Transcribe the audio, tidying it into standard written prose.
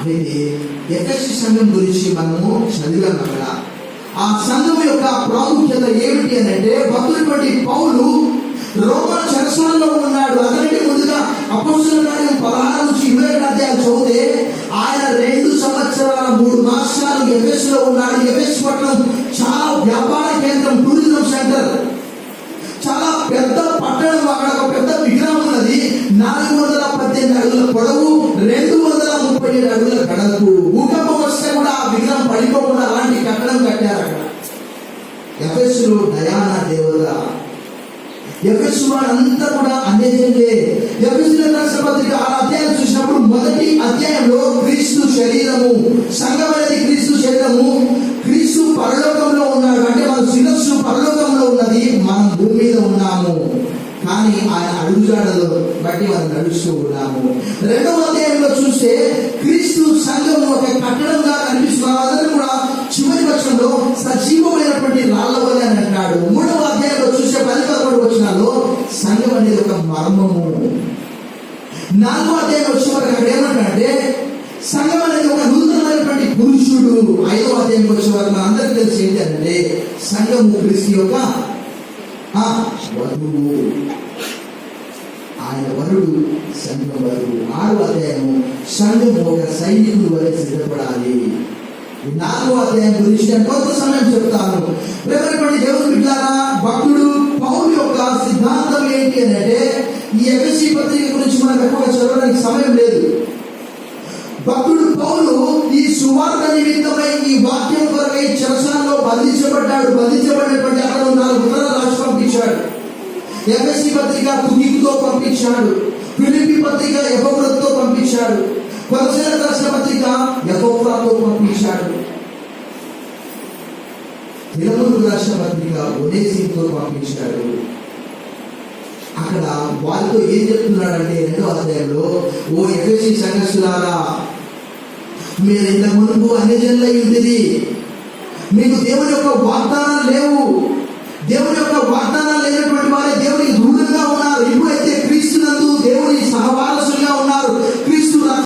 అయితే ఎఫెసీ సంఘం గురించి మనము చదివాం అక్కడ. ఆ సంఘం యొక్క ప్రాముఖ్యత ఏమిటి అని అంటే, భక్తులటువంటి పౌలు రోమన్ చెరసాలలో ఉన్నాడు. అతనికి ముందుగా అపోస్తలుల కార్యం 16 నుంచి 27 అధ్యాయాలు చదివితే ఆయన 2 సంవత్సరాల 3 మాసాలు ఎఫెసులో ఉన్నాడు. ఎఫెసు పట్టణం చాలా వ్యాపార కేంద్రం, టూరిజం సెంటర్, చాలా పెద్ద పట్టణం. అక్కడ ఒక పెద్ద విగ్రహం ఉన్నది. 418 అడుగుల పొడవు, 237 అడుగుల వెడల్పు. భూకంపం వస్తే కూడా ఆ విగ్రహం పడిపోకుండా అలాంటి కట్టడం కట్టారు అక్కడ. ఎఫెసులో డయానా దేవత. ఎఫెసు వారంతా కూడా అన్యజనులే. ఎఫెసులకు రాసిన పత్రిక 6 అధ్యాయం చూసినప్పుడు మొదటి అధ్యాయంలో క్రీస్తు శరీరము, సంఘం అనేది క్రీస్తు శరీరము. క్రీస్తు పరలోకంలో ఉన్నాడు, అంటే మన శిరస్సు పరలోకంలో ఉన్నది, మనం భూమి మీద ఉన్నాము. కానీ ఆయన అడుగుజాడలో బట్టి మనం నడుస్తూ ఉన్నాము. 2వ అధ్యాయంలో చూస్తే క్రీస్తు సంఘం ఒక కట్టడంగా కనిపిస్తున్నారు. అందరూ కూడా చివరి వచనంలో సజీవమైనటువంటి రాళ్ల వలె అని అంటాడు. 3వ అధ్యాయంలో చూస్తే 10-11 వచనాల్లో సంఘం అనేది ఒక మర్మము. 4వ అధ్యాయం వచ్చే వరకు అక్కడ ఏమంటాడంటే సంఘం అనేది ఒక నూతనమైనటువంటి పురుషుడు. 5వ అధ్యాయం వచ్చే వరకు మన అందరికీ తెలిసి ఏంటంటే సంఘము క్రీస్తు యొక్క వధువు, ఆయన వరుడు, సంఘం వరుడు. 6వ అధ్యాయము సంఘము ఒక సైనికుడు వలె సిద్ధపడాలి. 4వ అధ్యాయం గురించి నేను కొంత సమయం చెప్తాను. ప్రియమైనటువంటి దేవుని బిడ్డలారా, భక్తుడు పౌలు యొక్క సిద్ధాంతం ఏంటి అని అంటే, ఈ ఎఫెసీ పత్రిక గురించి మనకు ఎక్కువగా చదవడానికి సమయం లేదు. భక్తుడు పౌలు ఈ సువార్త నిమిత్తమై, ఈ వాక్యం కొరకై చెరసాలలో బంధించబడ్డాడు. బంధించబడినటువంటి అక్కడ 4 ఉత్తరాలు రాసి పంపించాడు. ఎఫెసీ పత్రిక తుకికుతో పంపించాడు. ఫిలిప్పీ పత్రిక ఎపఫ్రాతో పంపించాడు. కొలస్సీలకు రాసిన పత్రిక ఎపఫ్రాతో పంపించాడు. ఫిలెమోనుకు రాసిన పత్రిక ఒనేసిముతో పంపించాడు. అక్కడ వారితో ఏం చెప్తున్నాడంటే 2వ అధ్యాయంలో, ఓ ఎఫెసీ సంఘస్థులారా, మీరు ఇంత మునుపు అన్యజనులై ఉండేది, మీకు దేవుని యొక్క వాగ్దానాలు లేవు,